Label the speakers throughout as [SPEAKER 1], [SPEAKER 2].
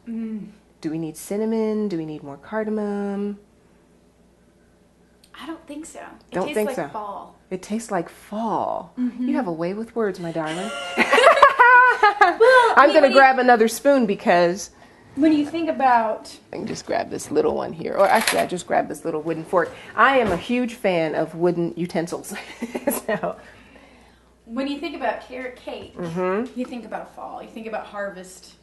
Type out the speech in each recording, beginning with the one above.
[SPEAKER 1] Do we need cinnamon? Do we need more cardamom?
[SPEAKER 2] I don't think so. It
[SPEAKER 1] Don't
[SPEAKER 2] tastes
[SPEAKER 1] think
[SPEAKER 2] like
[SPEAKER 1] so.
[SPEAKER 2] fall.
[SPEAKER 1] It tastes like fall. You have a way with words, my darling. I'm going to grab another spoon because
[SPEAKER 2] When you think about...
[SPEAKER 1] I can just grab this little one here. Or actually, I just grabbed this little wooden fork. I am a huge fan of wooden utensils. So,
[SPEAKER 2] When you think about carrot cake, you think about fall. You think about harvest.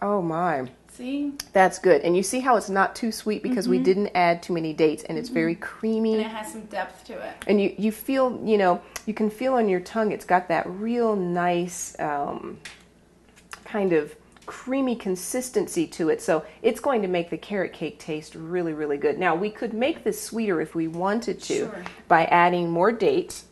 [SPEAKER 1] oh my.
[SPEAKER 2] See?
[SPEAKER 1] That's good. And you see how it's not too sweet because we didn't add too many dates, and it's very creamy.
[SPEAKER 2] And it has some depth to it.
[SPEAKER 1] And you feel, you can feel on your tongue, it's got that real nice kind of creamy consistency to it. So it's going to make the carrot cake taste really, really good. Now, we could make this sweeter if we wanted to by adding more dates,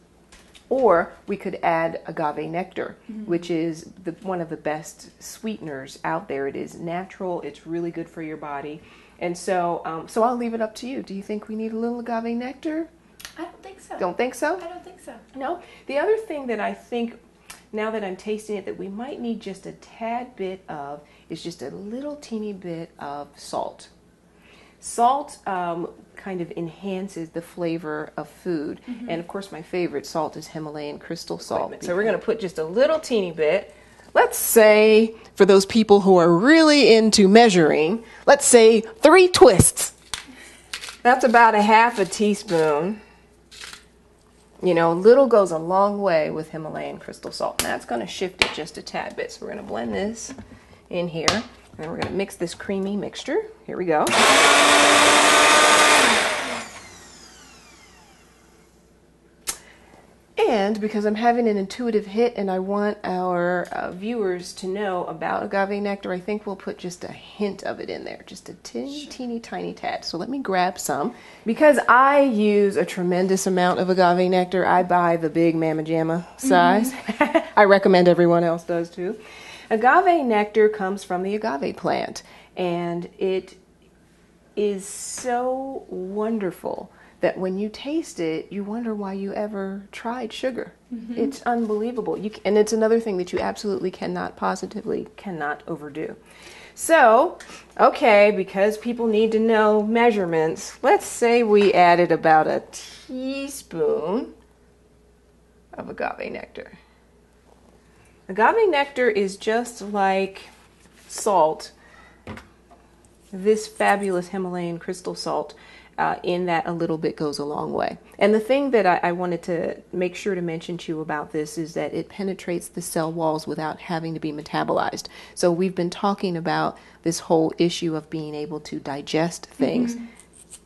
[SPEAKER 1] or we could add agave nectar, which is one of the best sweeteners out there. It is natural. It's really good for your body. And so, so I'll leave it up to you. Do you think we need a little agave nectar?
[SPEAKER 2] I don't think so.
[SPEAKER 1] Don't think so?
[SPEAKER 2] I don't think so.
[SPEAKER 1] No. The other thing that I think, now that I'm tasting it, that we might need just a tad bit of is just a little teeny bit of salt. Salt kind of enhances the flavor of food. And of course, my favorite salt is Himalayan crystal salt. So we're going to put just a little teeny bit. Let's say, for those people who are really into measuring, let's say 3 twists. That's about a half a teaspoon. Little goes a long way with Himalayan crystal salt. Now, it's going to shift it just a tad bit. So we're going to blend this in here. And we're going to mix this creamy mixture. Here we go. And because I'm having an intuitive hit and I want our viewers to know about agave nectar, I think we'll put just a hint of it in there. Just a teeny tiny tad. So let me grab some. Because I use a tremendous amount of agave nectar, I buy the big Mama Jamma size. I recommend everyone else does too. Agave nectar comes from the agave plant, and it is so wonderful that when you taste it, you wonder why you ever tried sugar. It's unbelievable. And it's another thing that you absolutely positively cannot overdo. So, okay, because people need to know measurements, let's say we added about a teaspoon of agave nectar. Agave nectar is just like salt, this fabulous Himalayan crystal salt, in that a little bit goes a long way. And the thing that I wanted to make sure to mention to you about this is that it penetrates the cell walls without having to be metabolized. So we've been talking about this whole issue of being able to digest things.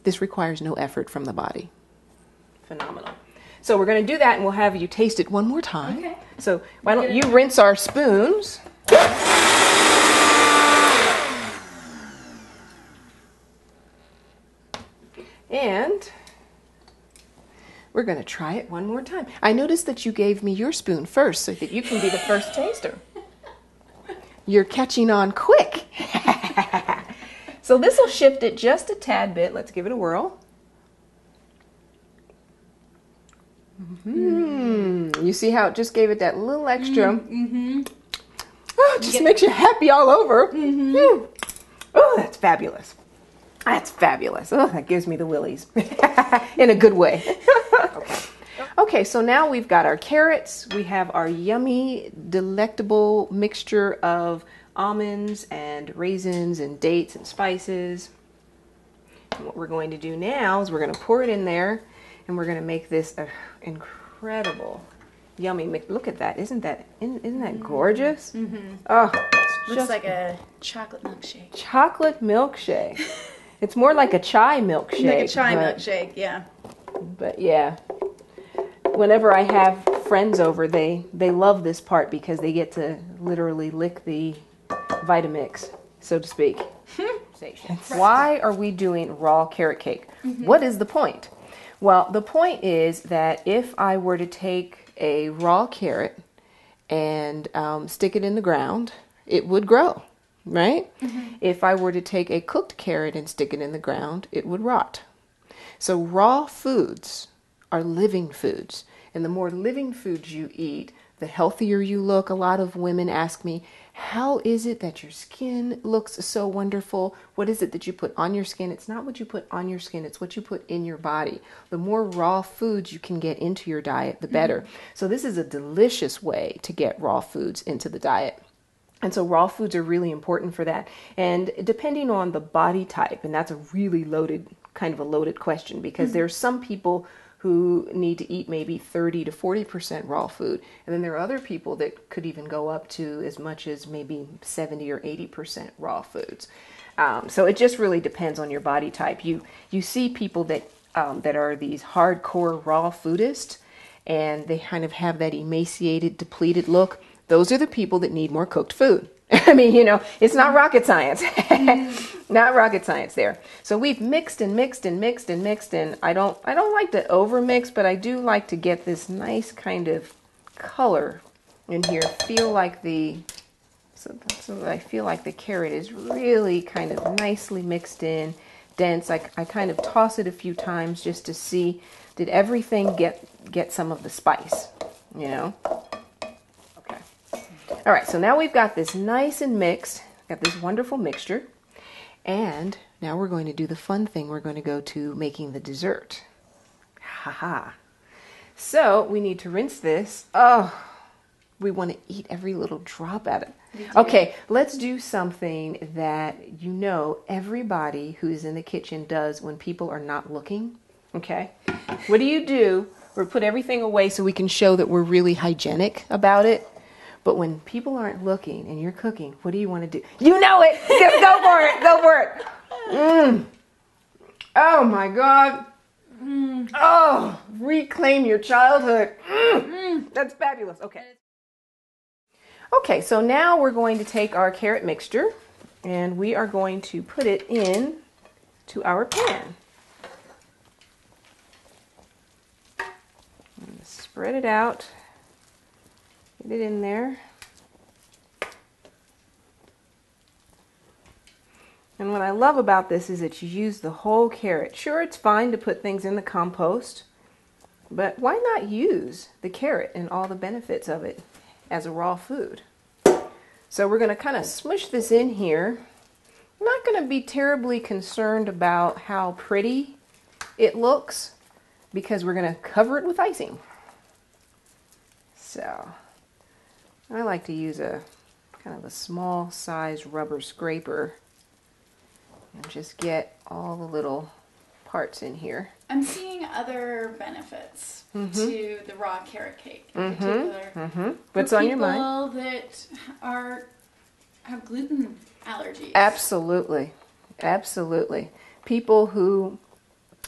[SPEAKER 1] This requires no effort from the body. Phenomenal. So we're going to do that, and we'll have you taste it one more time.
[SPEAKER 2] Okay.
[SPEAKER 1] So why don't you rinse our spoons? And we're going to try it one more time. I noticed that you gave me your spoon first so that you can be the first taster. You're catching on quick. So this will shift it just a tad bit. Let's give it a whirl. You see how it just gave it that little extra? Oh, it just makes you happy all over. Oh, that's fabulous. That's fabulous. Oh, that gives me the willies. In a good way. Okay, so now we've got our carrots. We have our yummy, delectable mixture of almonds and raisins and dates and spices. And what we're going to do now is we're going to pour it in there, and we're going to make this an incredible, yummy mix. Look at that. Isn't that gorgeous? Oh, it's
[SPEAKER 2] Looks like a chocolate milkshake.
[SPEAKER 1] chocolate milkshake. It's more like a chai milkshake.
[SPEAKER 2] Like a chai milkshake, yeah.
[SPEAKER 1] But yeah, whenever I have friends over, they love this part because they get to literally lick the Vitamix, so to speak. Why are we doing raw carrot cake? What is the point? Well, the point is that if I were to take a raw carrot and stick it in the ground, it would grow, right? If I were to take a cooked carrot and stick it in the ground, it would rot. So raw foods are living foods. And the more living foods you eat, the healthier you look. A lot of women ask me, How is it that your skin looks so wonderful? What is it that you put on your skin? It's not what you put on your skin, it's what you put in your body. The more raw foods you can get into your diet, the better. So this is a delicious way to get raw foods into the diet. And so raw foods are really important for that. And depending on the body type, and that's a really kind of a loaded question, because there's some people who need to eat maybe 30 to 40% raw food. And then there are other people that could even go up to as much as maybe 70 or 80% raw foods. So it just really depends on your body type. You see people that are these hardcore raw foodists, and they kind of have that emaciated, depleted look. Those are the people that need more cooked food. I mean, it's not rocket science. Not rocket science there. So we've mixed and mixed and mixed and mixed, and I don't like to over mix, but I do like to get this nice kind of color in here. So that I feel like the carrot is really kind of nicely mixed in, dense. I kind of toss it a few times just to see, did everything get some of the spice, All right, so now we've got this nice and mixed, got this wonderful mixture, and now we're going to do the fun thing. We're going to go to making the dessert. Ha. So we need to rinse this. Oh, we want to eat every little drop out of it. Okay, let's do something that everybody who's in the kitchen does when people are not looking. Okay, what do? We put everything away so we can show that we're really hygienic about it. But when people aren't looking and you're cooking, what do you want to do? You know it! Just go for it! Go for it! Oh my God! Oh, reclaim your childhood. That's fabulous. Okay, so now we're going to take our carrot mixture and we are going to put it in to our pan. I'm going to spread it out. Get it in there. And what I love about this is that you use the whole carrot. Sure, it's fine to put things in the compost, but why not use the carrot and all the benefits of it as a raw food? So we're going to kind of smush this in here. I'm not going to be terribly concerned about how pretty it looks because we're going to cover it with icing. So I like to use a kind of a small size rubber scraper and just get all the little parts in here.
[SPEAKER 2] I'm seeing other benefits to the raw carrot cake in particular.
[SPEAKER 1] What's on your mind?
[SPEAKER 2] People that have gluten allergies.
[SPEAKER 1] Absolutely. People who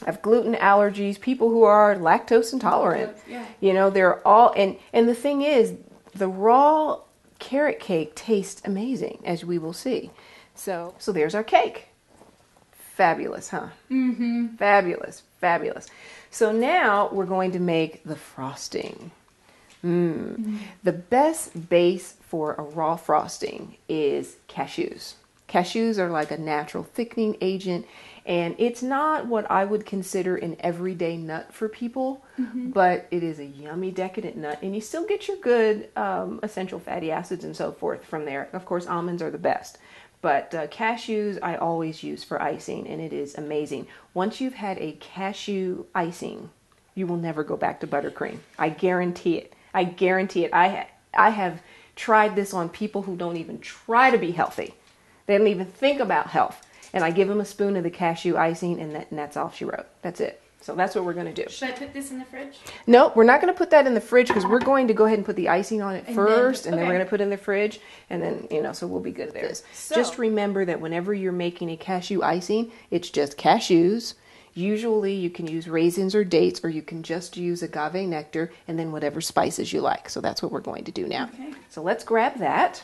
[SPEAKER 1] have gluten allergies, people who are lactose intolerant. They're all, and the thing is, the raw carrot cake tastes amazing, as we will see. So there's our cake. Fabulous, huh? Fabulous. So now we're going to make the frosting. The best base for a raw frosting is cashews. Cashews are like a natural thickening agent, and it's not what I would consider an everyday nut for people, but it is a yummy, decadent nut, and you still get your good essential fatty acids and so forth from there. Of course, almonds are the best, but cashews I always use for icing, and it is amazing. Once you've had a cashew icing, you will never go back to buttercream. I guarantee it. I have tried this on people who don't even try to be healthy. They don't even think about health. And I give them a spoon of the cashew icing, and that's all she wrote. That's it. So that's what we're going to do.
[SPEAKER 2] Should I put this in the fridge?
[SPEAKER 1] No, we're not going to put that in the fridge because we're going to go ahead and put the icing on it first, and then we're going to put it in the fridge, and then, so we'll be good there. So, just remember that whenever you're making a cashew icing, it's just cashews. Usually you can use raisins or dates, or you can just use agave nectar, and then whatever spices you like. So that's what we're going to do now. Okay. So let's grab that.